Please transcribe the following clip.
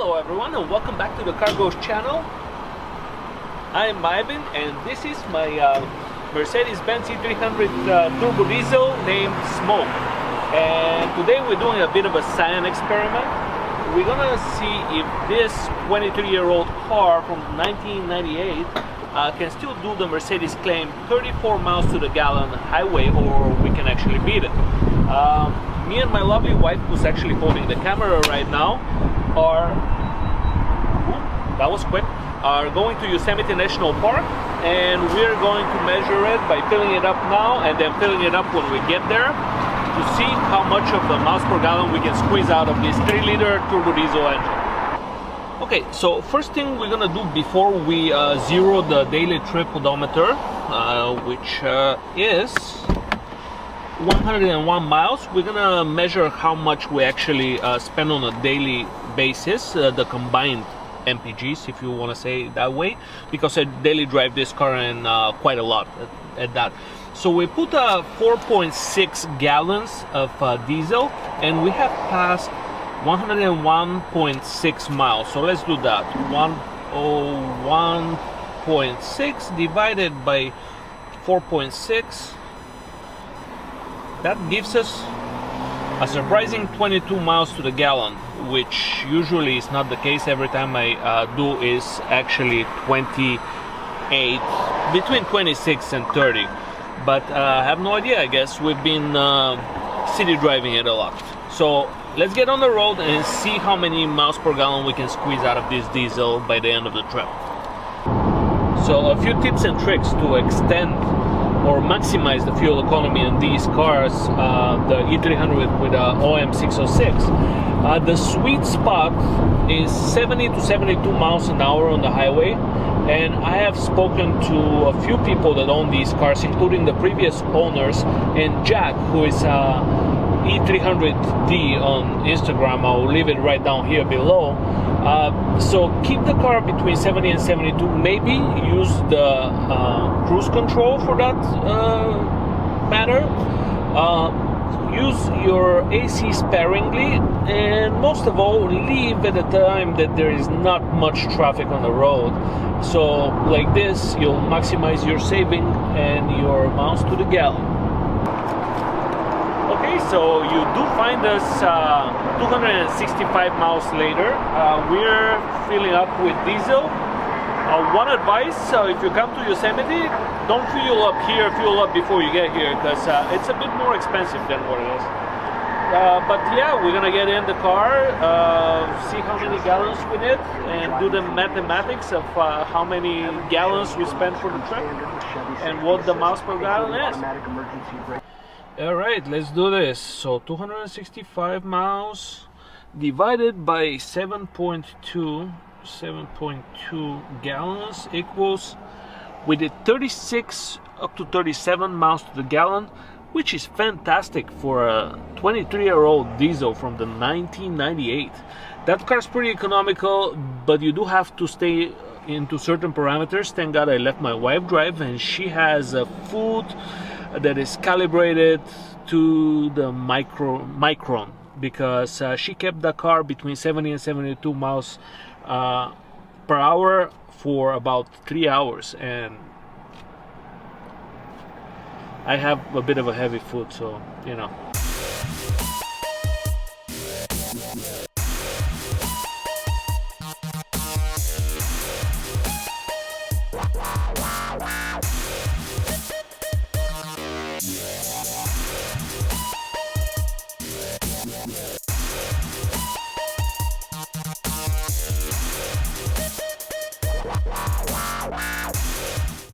Hello everyone and welcome back to the Cargo's channel. I'm Ivan and this is my Mercedes-Benz E300 turbo diesel named Smoke. And today we're doing a bit of a science experiment. We're gonna see if this 23-year-old car from 1998 can still do the Mercedes claim 34 miles to the gallon highway, or we can actually beat it. Me and my lovely wife, who's actually holding the camera right now, are going to Yosemite National Park, and we're going to measure it by filling it up now and then filling it up when we get there to see how much of the miles per gallon we can squeeze out of this 3-liter turbo diesel engine. Okay, so first thing we're gonna do before we zero the daily trip odometer, which is 101 miles. We're gonna measure how much we actually spend on a daily basis, the combined MPGs, if you want to say it that way, because I daily drive this car and quite a lot at that. So we put 4.6 gallons of diesel, and we have passed 101.6 miles. So let's do that. 101.6 divided by 4.6. That gives us a surprising 22 miles to the gallon, which usually is not the case. Every time I do is actually 28, between 26 and 30. But I have no idea. I guess we've been city driving it a lot. So let's get on the road and see how many miles per gallon we can squeeze out of this diesel by the end of the trip. So a few tips and tricks to extend or maximize the fuel economy in these cars, the E300 with OM606. The sweet spot is 70 to 72 miles an hour on the highway, and I have spoken to a few people that own these cars, including the previous owners, and Jack, who is E300d on Instagram. I'll leave it right down here below. So keep the car between 70 and 72. Maybe use the cruise control for that matter. Use your AC sparingly, and most of all, leave at a time that there is not much traffic on the road. So like this, you'll maximize your saving and your miles to the gallon. Okay, so you do find us 265 miles later. We're filling up with diesel. One advice, if you come to Yosemite, don't fuel up here, fuel up before you get here, because it's a bit more expensive than what it is. But yeah, we're gonna get in the car, see how many gallons we need, and do the mathematics of how many gallons we spend for the trip and what the miles per gallon is. Alright, let's do this. So 265 miles divided by 7.2 gallons equals, we did 36 up to 37 miles to the gallon, which is fantastic for a 23-year-old diesel from the 1998. That car's pretty economical, but you do have to stay into certain parameters. Thank God I let my wife drive, and she has a food that is calibrated to the micron, because she kept the car between 70 and 72 miles per hour for about 3 hours, and I have a bit of a heavy foot, so you know,